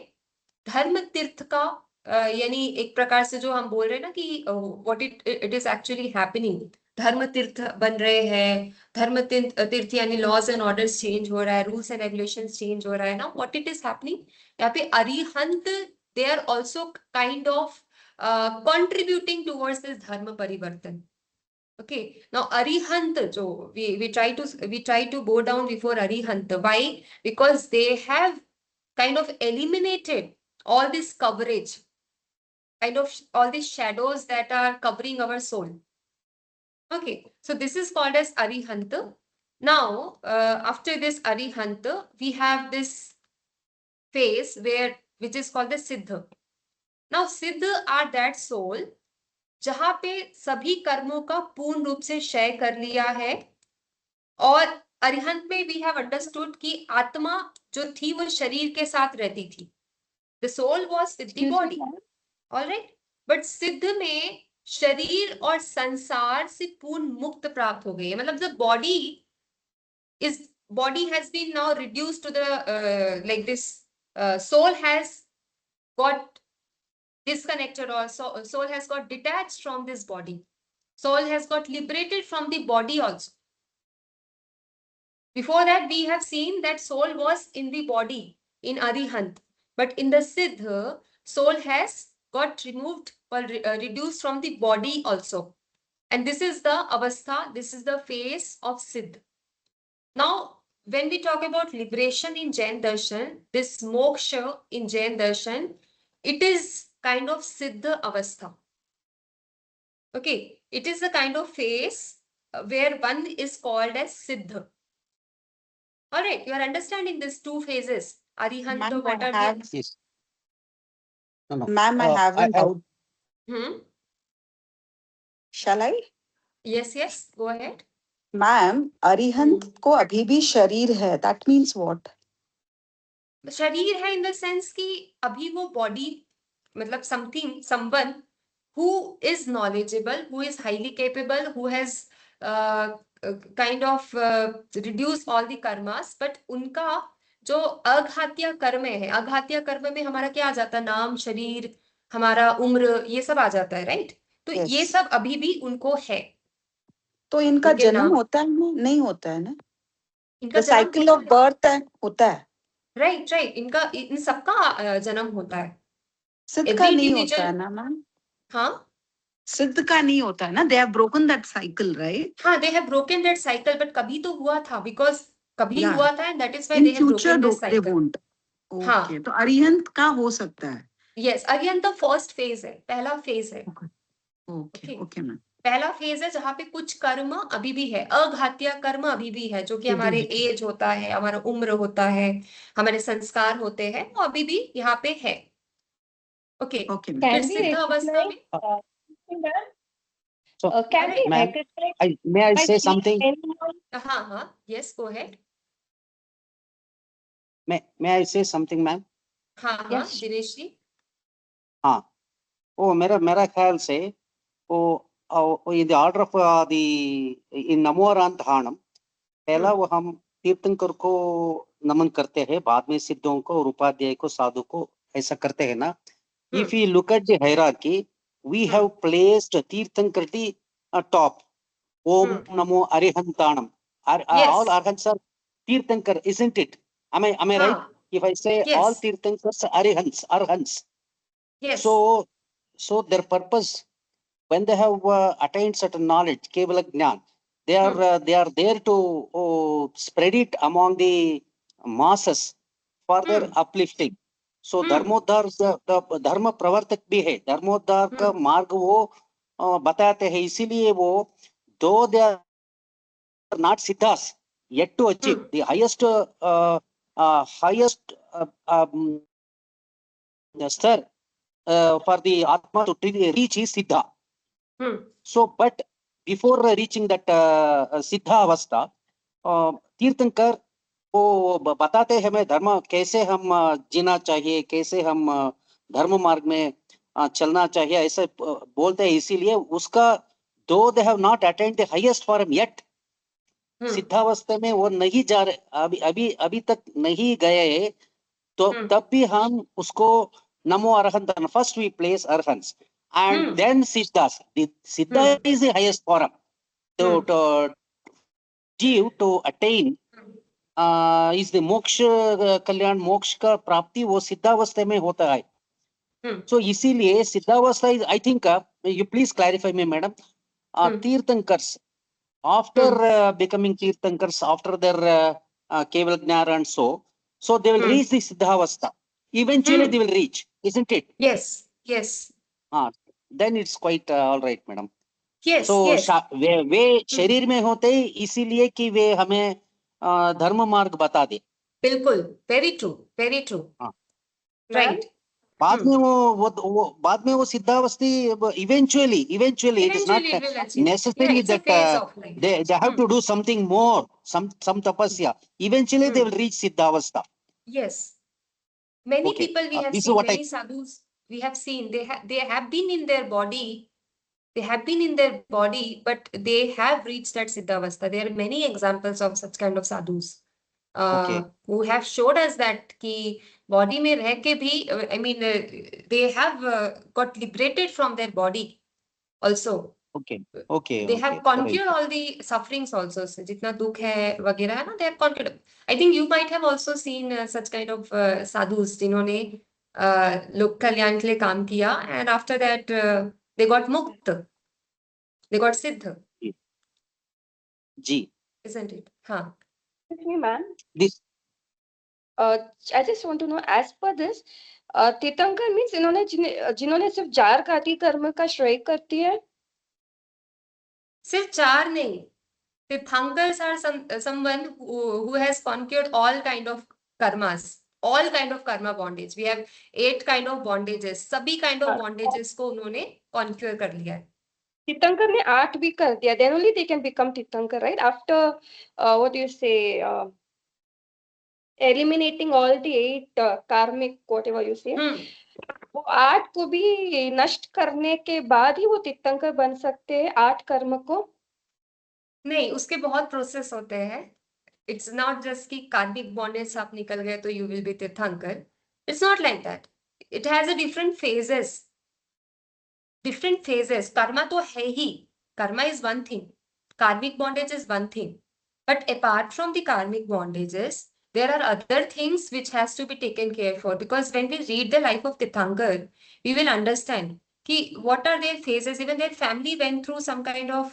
Speaker 1: धर्म तीर्थ का यानी एक प्रकार से जो हम बोल रहे हैं ना कि what it is actually happening, धर्म तीर्थ बन रहे हैं, धर्म तीर्थ यानी लॉज एंड ऑर्डर्स चेंज हो रहा है, रूल्स एंड रेगुलेशंस चेंज हो रहा है ना, what it is happening, यहाँ पे Arihant they are also kind of contributing towards this dharma parivartan. Okay, now Arihant, so we try to bow down before Arihant. Why? Because they have kind of eliminated all this coverage, kind of all these shadows that are covering our soul. Okay, so this is called as Arihant. Now, after this Arihant, we have this phase which is called the Siddha. Now, Siddha are that soul जहां पे सभी कर्मों का पूर्ण रूप से क्षय कर लिया है, और अरिहंत में वी हैव अंडरस्टूड कि आत्मा जो थी वो शरीर के साथ रहती थी. The soul was with the body, alright, but सिद्ध में शरीर और संसार से पूर्ण मुक्त प्राप्त हो गई है. मतलब the body has been now reduced to the like this soul has got disconnected, or soul has got detached from this body. Soul has got liberated from the body also. Before that, we have seen that soul was in the body in Arihant, but in the Siddha, soul has got removed or reduced from the body also. And this is the avastha, this is the phase of Siddha. Now, when we talk about liberation in Jain Darshan, this moksha in Jain Darshan, it is kind of Siddha avastha. Okay, it is a kind of phase where one is called as Siddha. All right, you are understanding these two phases. Arihant,
Speaker 3: Ma'am,
Speaker 1: what
Speaker 3: I
Speaker 1: are
Speaker 3: have-
Speaker 1: the...
Speaker 2: Yes. No.
Speaker 3: Ma'am, I have a doubt. Shall I?
Speaker 1: Yes, go ahead.
Speaker 3: Ma'am, Arihant को अभी भी शरीर है. That means what?
Speaker 1: शरीर है in the sense कि अभी वो body, मतलब someone who is knowledgeable, who is highly capable, who has kind of reduced all the karmas, but उनका जो अघात्य कर्म है, अघात्य कर्म में हमारा क्या आ जाता है, नाम, शरीर, हमारा उम्र, ये सब आ जाता है, राइट? तो
Speaker 3: Yes.
Speaker 1: ये सब अभी भी उनको है.
Speaker 3: तो इनका
Speaker 1: उनके
Speaker 3: जन्म
Speaker 1: नाम-
Speaker 3: होता है नहीं होता है ना?
Speaker 1: इनका
Speaker 3: The cycle of birth है, होता है.
Speaker 1: राइट, इनका इन सबका जन्म होता है.
Speaker 3: सिद्ध
Speaker 1: Every
Speaker 3: का नहीं
Speaker 1: individual-
Speaker 3: होता है ना मैम?
Speaker 1: हाँ,
Speaker 3: सिद्ध का नहीं होता है ना? They have broken that cycle, right?
Speaker 1: हाँ, they have broken that cycle, but कभी तो हुआ था, because कभी
Speaker 3: Yeah.
Speaker 1: हुआ था, and that is why
Speaker 3: In
Speaker 1: they have
Speaker 3: future,
Speaker 1: broken this
Speaker 3: they
Speaker 1: cycle.
Speaker 3: won't.
Speaker 1: हाँ.
Speaker 3: Okay. तो अरिहंत का हो सकता है.
Speaker 1: Yes, again the first phase है, पहला phase है.
Speaker 3: Okay,
Speaker 1: Okay.
Speaker 3: okay ma'am.
Speaker 1: पहला फेज है जहाँ पे कुछ कर्म अभी भी है, अघात्य कर्म अभी भी है, जो कि हमारे एज होता है, हमारा उम्र होता है, हमारे संस्कार होते हैं, वो अभी भी यहाँ पे है. Okay,
Speaker 3: Okay.
Speaker 1: फिर
Speaker 5: Can we
Speaker 1: सिद्ध अवस्था में
Speaker 2: So,
Speaker 5: can we
Speaker 2: ma'am,
Speaker 5: recognize
Speaker 2: may I
Speaker 5: by
Speaker 2: say
Speaker 5: seeing
Speaker 2: something?
Speaker 5: anyone?
Speaker 1: हाँ, yes, go ahead.
Speaker 2: May I say something, ma'am?
Speaker 1: हाँ,
Speaker 5: Yes.
Speaker 1: दिनेश जी.
Speaker 2: हाँ, वो मेरा ख्याल से वो in the order of in नमोरांतहाणम, पहला वो हम तीर्थंकर को नमन करते हैं, बाद में सिद्धों को और उपाध्याय को, साधु को, ऐसा करते हैं ना. If you look at the hierarchy, we have placed Tirthankar at top. Om Namo Arihantanam.
Speaker 1: Yes.
Speaker 2: All arhants are Tirthankar, isn't it? Am I right?
Speaker 1: हाँ,
Speaker 2: If I say all
Speaker 1: yes,
Speaker 2: Tirthankars are arhants.
Speaker 1: yes.
Speaker 2: So their purpose, when they have attained certain knowledge, Kevala Jnan, they are there to spread it among the masses for their uplifting. So धर्मोद्धार the धर्म प्रवर्तक भी है, धर्मोद्धार का मार्ग वो बताते हैं, इसीलिए वो though they are not siddhas yet to achieve the highest star for the atma to reach is siddha. So but before reaching that siddha avastha, तीर्थंकर वो बताते हैं हमें धर्म कैसे हम जीना चाहिए, कैसे हम धर्म मार्ग में चलना चाहिए, ऐसे बोलते हैं, इसीलिए उसका though they have not attained the highest form yet, सिद्धावस्था में वो नहीं जा रहे, अभी तक नहीं गए, तो तब भी हम उसको नमो Arhant, first we place arhants and then siddhas. The siddha is the highest form to achieve, to attain is the moksha kalyan, मोक्ष का प्राप्ति वो सिद्धावस्था में होता है. So इसीलिए सिद्धावस्था is, I think you please clarify me madam, tirthankaras after becoming Tirthankars, after their Keval Jnana and so they will reach the Siddhavastha. Eventually they will reach, isn't it?
Speaker 1: Yes, yes.
Speaker 2: Then it's quite all right, madam.
Speaker 1: Yes,
Speaker 2: So
Speaker 1: yes.
Speaker 2: वे शरीर में होते इसीलिए कि वे हमें धर्म मार्ग बता दे.
Speaker 1: बिल्कुल, very true, very true. Right.
Speaker 2: बाद में वो सिद्धावस्थी eventually it is not
Speaker 1: Eventually it will achieve.
Speaker 2: necessary
Speaker 1: Yeah, it's a
Speaker 2: that
Speaker 1: phase of life.
Speaker 2: they have to do something more, some tapasya. Eventually they will reach siddhavastha.
Speaker 1: Yes. Many
Speaker 2: Okay.
Speaker 1: people we have
Speaker 2: This is
Speaker 1: seen,
Speaker 2: what
Speaker 1: many sadhus we have seen, they have been in their body, but they have reached that siddhavastha. There are many examples of such kind of sadhus who have showed us that ki body में रह के भी, I mean, they have got liberated from their body also.
Speaker 2: Okay.
Speaker 1: They have conquered all the sufferings also. So, जितना दुख है वगैरह है ना, they have conquered. I think you might have also seen such kind of sadhus जिन्होंने लोक कल्याण के लिए काम किया, and after that they got मुक्त, they got सिद्ध.
Speaker 2: जी.
Speaker 1: Isn't it? हाँ.
Speaker 5: Excuse me, ma'am.
Speaker 2: This.
Speaker 5: I just want to know, as per this, तीर्थंकर means जिन्होंने सिर्फ जार घाटी कर्म का श्रेय करती है.
Speaker 1: सिर्फ चार नहीं. Tirthankars are someone who has conquered all kind of karmas, all kind of karma bondage. We have 8 kind of bondages. सभी kind of bondages को उन्होंने conquer कर लिया है.
Speaker 5: तीर्थंकर ने 8 भी कर दिया. Then only they can become तीर्थंकर, right? After what do you say? Eliminating all the 8 karmic, whatever you say. वो 8 को भी नष्ट करने के बाद ही वो तीर्थंकर बन सकते हैं, 8 कर्म को.
Speaker 1: नहीं, उसके बहुत प्रोसेस होते हैं. It's not just कि कार्मिक बॉन्डेज आप निकल गए तो you will be तीर्थंकर. It's not like that. It has a different phases. Karma तो है ही. Karma is one thing. Karmic bondage is one thing. But apart from the karmic bondages, there are other things which has to be taken care for. Because when we read the life of Tirthankar, we will understand कि what are their phases. Even their family went through some kind of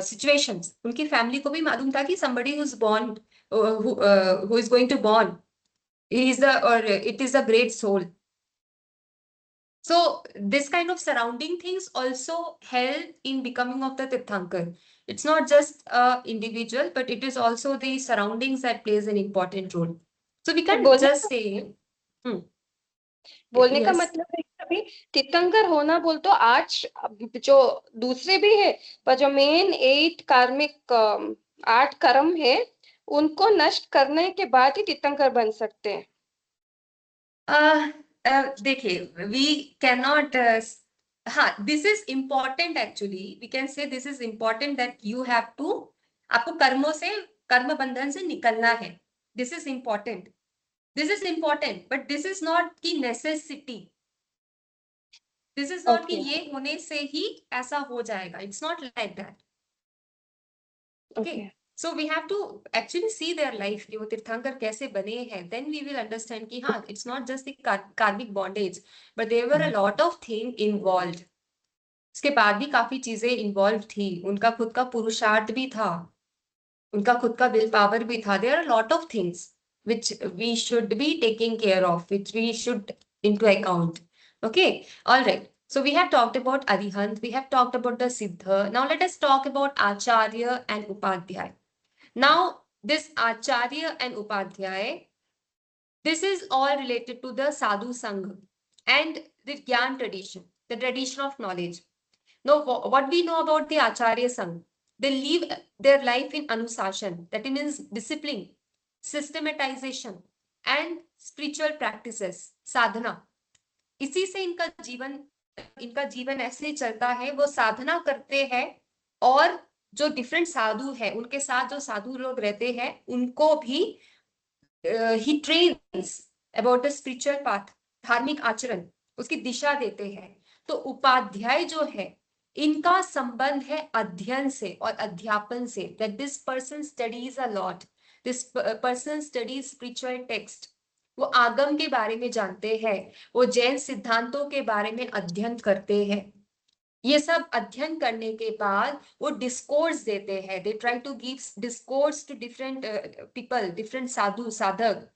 Speaker 1: situations. उनकी family को भी मालूम था कि somebody who's born, who is going to born, it is a great soul. So this kind of surrounding things also help in becoming of the Tirthankar. It's not just an individual, but it is also the surroundings that plays an important role. So we can't just say.
Speaker 5: बोलने का मतलब है कभी तीर्थंकर होना बोल तो आज जो दूसरे भी है, पर जो मेन 8 कार्मिक 8 कर्म है उनको नष्ट करने के बाद ही तीर्थंकर बन सकते हैं.
Speaker 1: देखिए, we cannot. हाँ, this is important actually. We can say this is important that you have to, आपको कर्मों से, कर्म बंधन से निकलना है. This is important. This is important, but this is not की necessity. This is not कि ये होने से ही ऐसा हो जाएगा. It's not like that. Okay. So we have to actually see their life कि वो तीर्थंकर कैसे बने हैं. Then we will understand कि हाँ, it's not just the karmic bondage, but there were a lot of things involved. इसके बाद भी काफी चीजें इन्वॉल्व थी. उनका खुद का पुरुषार्थ भी था, उनका खुद का विल पावर भी था. There are a lot of things which we should be taking care of, which we should into account. Okay, all right. So we have talked about Arihant, we have talked about the Siddha. Now let us talk about Acharya and Upadhyay. Now this Acharya and Upadhyay, this is all related to the Sadhu Sangha and the Gyan tradition, the tradition of knowledge. Now, what we know about the Acharya Sangh, they live their life in Anusashan, that means discipline, systematization, and spiritual practices, sadhana. इसी से इनका जीवन ऐसे ही चलता है. वो साधना करते हैं और जो डिफरेंट साधु है, उनके साथ जो साधु लोग रहते हैं, उनको भी he trains about the spiritual path, धार्मिक आचरण, उसकी दिशा देते हैं. तो उपाध्याय जो है, इनका संबंध है अध्ययन से और अध्यापन से. That this person studies a lot, this person studies spiritual text. वो आगम के बारे में जानते हैं, वो जैन सिद्धांतों के बारे में अध्ययन करते हैं. ये सब अध्ययन करने के बाद वो डिस्कोर्स देते हैं. They try to give discourse to different people, different साधु साधक,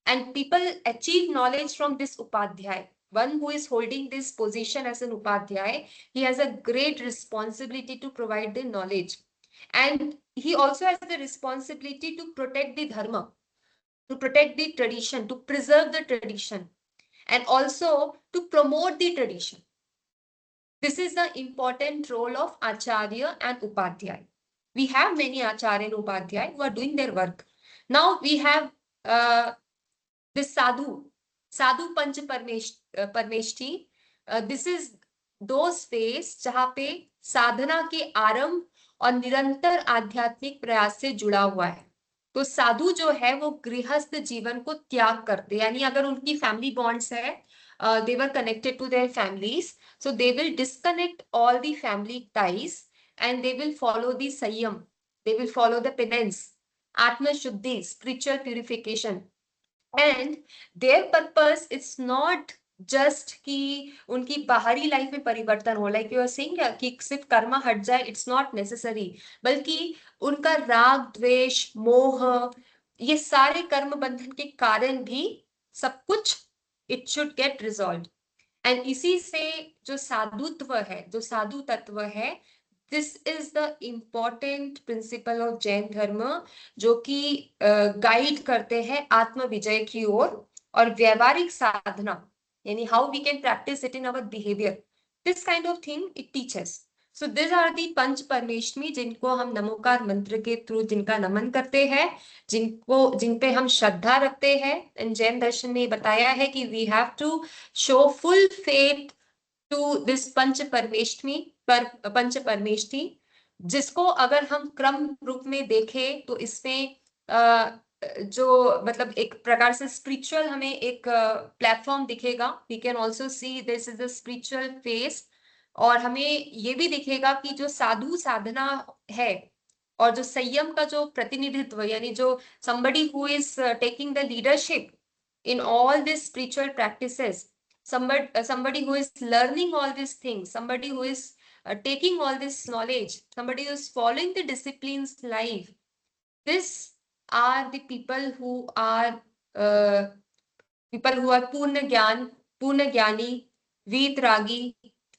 Speaker 1: and people achieve knowledge from this upadhyay. One who is holding this position as an upadhyay, he has a great responsibility to provide the knowledge, and he also has the responsibility to protect the dharma, to protect the tradition, to preserve the tradition, and also to promote the tradition. This is the important role of Acharya and Upadhyay. We have many Acharya and Upadhyay who are doing their work. Now we have this Sadhu Panch Parmeshti. This is those phase जहाँ पे साधना के आरंभ और निरंतर आध्यात्मिक प्रयास से जुड़ा हुआ है. तो साधु जो है वो गृहस्थ जीवन को त्याग करते, यानी अगर उनकी फैमिली बॉन्ड्स है, they were connected to their families, so they will disconnect all the family ties and they will follow the Sanyam, they will follow the penance, Atma Shuddhi, spiritual purification. And their purpose is not just कि उनकी बाहरी life में परिवर्तन हो, like you are saying कि सिर्फ कर्म हट जाए, इट्स नॉट नेसेसरी, बल्कि उनका राग द्वेष मोह, ये सारे कर्म बंधन के कारण भी सब कुछ it should get resolve. And इसी से जो साधुत्व है, जो साधु तत्व है, this is the important principle of Jain धर्म, जो कि गाइड करते हैं आत्म विजय की ओर और व्यवहारिक साधना, यानी how we can practice it in our behaviour. This kind of thing it teaches. So this are the Panch Parmeshthi, जिनको हम नमोकार मंत्र के थ्रू जिनका नमन करते हैं, जिन पे हम श्रद्धा रखते हैं. एंड जैन दर्शन में बताया है कि we have to show full faith to this Panch Parmeshthi, जिसको अगर हम क्रम रूप में देखें तो इसमें जो मतलब एक प्रकार से स्पिरिचुअल हमें एक प्लेटफॉर्म दिखेगा. We can also see this is the spiritual phase, और हमें ये भी दिखेगा कि जो साधु साधना है और जो संयम का जो प्रतिनिधित्व, यानी जो somebody who is taking the leadership in all these spiritual practices, somebody who is learning all these things, somebody who is taking all this knowledge, somebody who is following the disciplines life, this are the people who are पूर्ण ज्ञानी, वीतरागी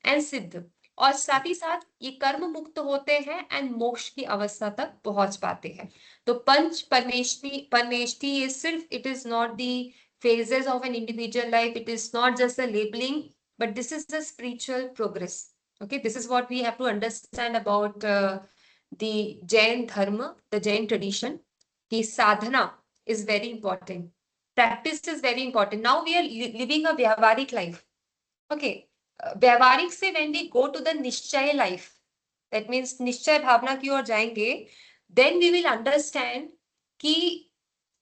Speaker 1: and सिद्ध. और साथ ही साथ ये कर्म मुक्त होते हैं एंड मोक्ष की अवस्था तक पहुंच पाते हैं. तो पंच परमेष्ठी ये सिर्फ, it is not the phases of an individual life, it is not just a labeling, but this is the spiritual progress. Okay, this is what we have to understand about the Jain dharma, the Jain tradition. The sadhana is very important, practice is very important. Now we are living a vyavarik life. Okay, vyavarik se when we go to the nishchay life, that means निश्चय भावना की ओर जाएंगे, then we will understand कि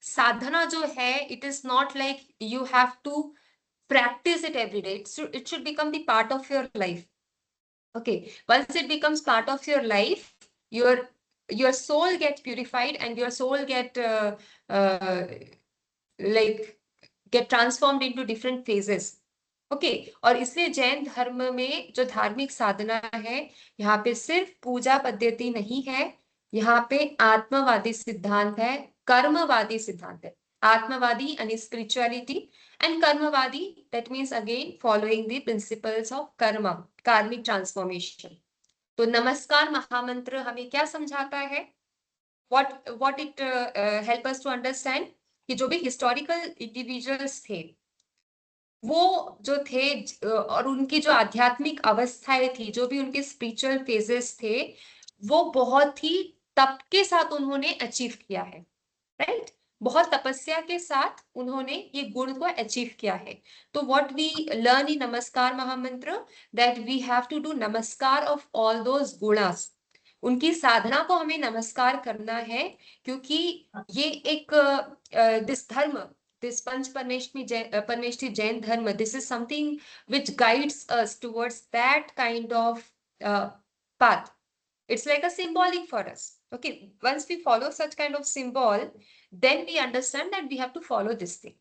Speaker 1: साधना जो है, it is not like you have to practice it every day. It should become the part of your life. Okay, once it becomes part of your life, your your soul get purified and your soul get like get transformed into different phases. Okay और इसलिए जैन धर्म में जो धार्मिक साधना है यहाँ पे सिर्फ पूजा पद्धति नहीं है, यहाँ पे आत्मवादी सिद्धांत है, कर्मवादी सिद्धांत है. आत्मवादी यानी स्पिरिचुअलिटी एंड कर्मवादी that means again following the principles of karma, karmic transformation. तो नमस्कार महामंत्र हमें क्या समझाता है? what it help us to understand कि जो भी हिस्टोरिकल इंडिविजुअल्स थे वो जो थे और उनकी जो आध्यात्मिक अवस्थाएं थी, जो भी उनके स्पिरिचुअल फेजेस थे, वो बहुत ही तप के साथ उन्होंने अचीव किया है, राइट? बहुत तपस्या के साथ उन्होंने ये गुण को अचीव किया है. तो what we learn in namaskar mahamantra that we have to do namaskar of all those gunas. उनकी साधना को हमें नमस्कार करना है क्योंकि ये एक दिस धर्म, this Panch Parmeshti Jain Dharma, this is something which guides us towards that kind of path. It's like a symbolic for us. Okay, once we follow such kind of symbol, then we understand that we have to follow this thing.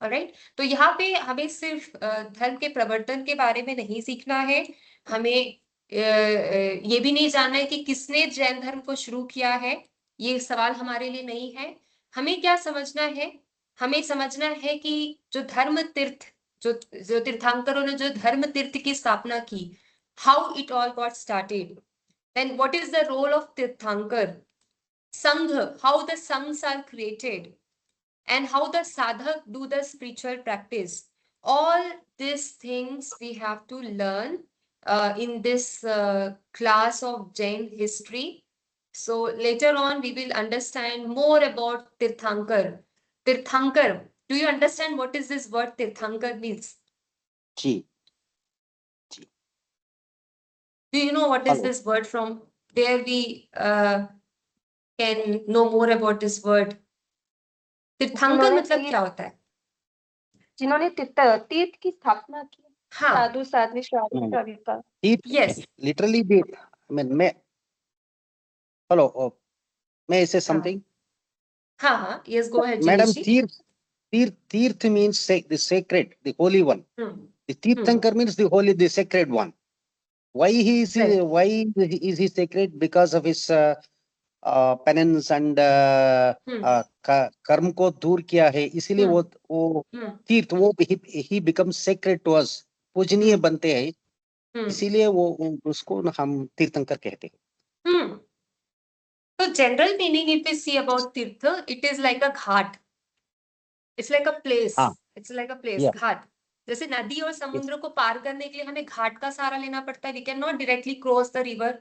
Speaker 1: Alright, तो यहाँ पे हमें सिर्फ धर्म के प्रवर्तन के बारे में नहीं सीखना है, हमें ये भी नहीं जानना है कि किसने जैन धर्म को शुरू किया है. ये सवाल हमारे लिए नहीं है. हमें क्या समझना है? हमें समझना है कि जो धर्म तीर्थ, जो तीर्थंकरों ने जो धर्म तीर्थ की स्थापना की, how it all got started, then what is the role of Tirthankar, Sangh, how the Sanghs are created, and how the sadhak do the spiritual practice. All these things we have to learn in this class of Jain history. So later on we will understand more about Tirthankar. Tirthankar, do you understand what is this word Tirthankar means?
Speaker 2: जी.
Speaker 1: Do you know what is
Speaker 2: Hello.
Speaker 1: this word from? There we can know more about this word. तीर्थंकर मतलब क्या होता है?
Speaker 5: जिन्होंने तीर्थ की स्थापना की,
Speaker 1: हाँ,
Speaker 5: साधु Sadhvi श्राविका.
Speaker 1: yes,
Speaker 2: Literally the, I mean, hello, may I say something?
Speaker 1: हाँ, yes, go ahead,
Speaker 2: Madam,
Speaker 1: Jinesh ji.
Speaker 2: Tirth means the sacred, the holy one. The Tirthankar means the holy, the sacred one. Why
Speaker 1: Right.
Speaker 2: why is he sacred? Because of his penance and कर्म को दूर किया है, इसीलिए वो तीर्थ, वो he becomes sacred to us, पूजनीय बनते हैं, इसीलिए वो उसको हम तीर्थंकर कहते हैं.
Speaker 1: So general meaning if we see about tirtha, it is like a ghat. It's like a place. It's like a place.
Speaker 2: Yeah.
Speaker 1: घाट. जैसे नदी और समुद्र को पार करने के लिए हमें घाट का सहारा लेना पड़ता है. We cannot directly cross the river.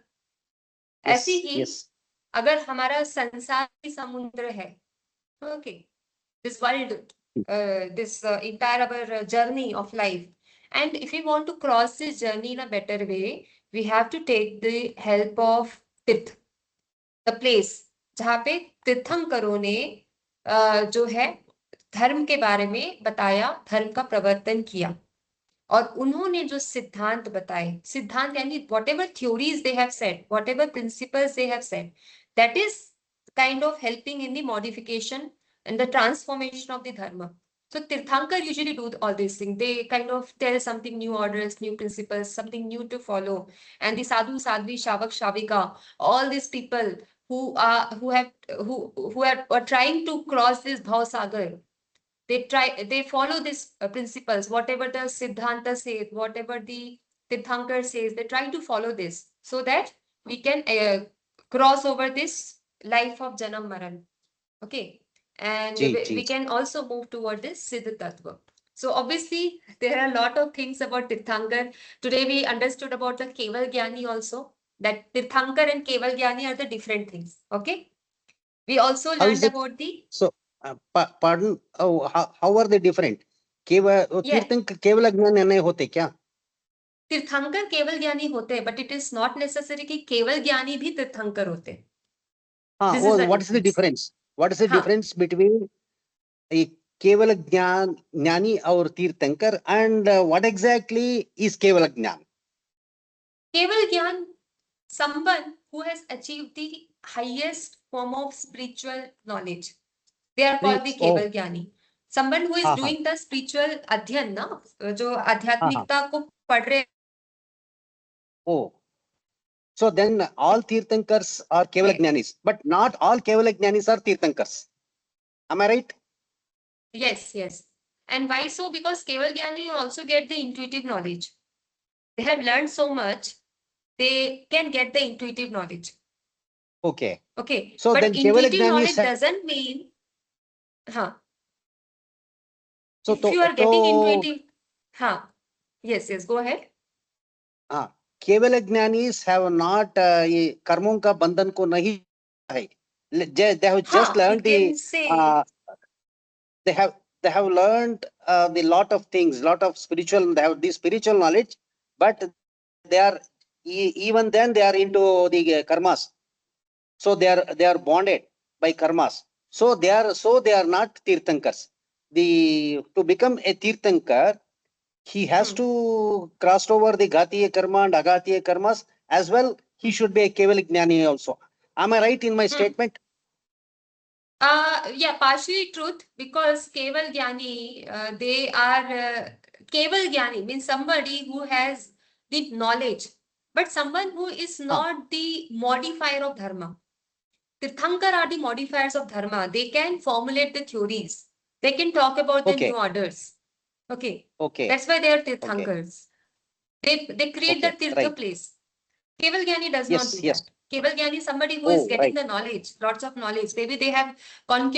Speaker 1: ऐसी ही अगर हमारा संसार ही समुद्र है, okay, this world, this entire our journey of life, and if we want to cross this journey in a better way, we have to take the help of tirth, the place जहाँ पे तीर्थंकरों ने जो है धर्म के बारे में बताया, धर्म का प्रवर्तन किया और उन्होंने जो सिद्धांत बताए, सिद्धांत यानी whatever theories they have said, whatever principles they have said, that is kind of helping in the modification and the transformation of the dharma. So Tirthankar usually do all these things. They kind of tell something new orders, new principles, something new to follow. And the sadhu, sadhvi, shavak, shavika, all these people who are trying to cross this bhav sagar, they follow these principles, whatever the Siddhanta says, whatever the Tirthankar says, they try to follow this so that we can cross over this life of Janam Maran. Okay. And we can also move toward this Siddha Tattva. So obviously there are a lot of things about Tirthankar. Today we understood about the Keval Gyani also, that Tirthankar and Keval Gyani are the different things. Okay. We also learned about the...
Speaker 2: So, pardon, how are they different? तीर्थंकर केवल ज्ञानी नहीं होते क्या?
Speaker 1: तीर्थंकर केवल ज्ञानी होते हैं, but it is not necessary कि केवल ज्ञानी भी तीर्थंकर होते हैं.
Speaker 2: What is the difference? What is the difference between a केवल ज्ञानी और तीर्थंकर, and what exactly is केवल ज्ञान?
Speaker 1: केवल ज्ञान, someone who has achieved the highest form of spiritual knowledge. They are called the
Speaker 2: Oh.
Speaker 1: केवल ज्ञानी. Someone who is
Speaker 2: हाँ, हाँ.
Speaker 1: doing the spiritual अध्ययन ना, जो
Speaker 2: हाँ.
Speaker 1: आध्यात्मिकता को पढ़ रहे.
Speaker 2: Oh. So then all Tirthankars are Kevala Jnanis, but not all Kevala Jnanis are Tirthankars. Am I right?
Speaker 1: Yes, yes. And why so? Because Keval Jnani also get the intuitive knowledge. They have learned so much, they can get the intuitive knowledge.
Speaker 2: Okay.
Speaker 1: Okay.
Speaker 2: So
Speaker 1: But
Speaker 2: then Kevala
Speaker 1: intuitive knowledge
Speaker 2: Jnanis.
Speaker 1: doesn't mean, huh.
Speaker 2: So
Speaker 1: If you are getting intuitive, huh. Yes, yes, go ahead.
Speaker 2: हाँ, केवल Gyanis have not ये कर्मों का बंधन को नहीं है. They have just
Speaker 1: हाँ,
Speaker 2: learned
Speaker 1: we can
Speaker 2: the
Speaker 1: say,
Speaker 2: they have learned the lot of things, lot of spiritual. They have the spiritual knowledge, but they are even then they are into the karmas. So they are bonded by karmas. So they are not tirthankars. To become a tirthankar, he has to cross over the Ghatiya karma and Aghatiya karmas as well. He should be a Keval Jnani also. Am I right in my statement?
Speaker 1: yeah, partially truth, because Keval Jnani, they are, Keval Jnani means somebody who has the knowledge, but someone who is not the modifier of dharma. Tirthankar are the modifiers of dharma. They can formulate the theories. They can talk about the
Speaker 2: Okay.
Speaker 1: new orders. Okay.
Speaker 2: Okay.
Speaker 1: That's why they are Tirthankars. They create
Speaker 2: Okay,
Speaker 1: the Tirtha
Speaker 2: right.
Speaker 1: place. Keval Jnani does
Speaker 2: Yes,
Speaker 1: not do
Speaker 2: yes.
Speaker 1: that. Keval Jnani is somebody who is
Speaker 2: Oh,
Speaker 1: getting
Speaker 2: right.
Speaker 1: the knowledge, lots of knowledge. Maybe they have conquered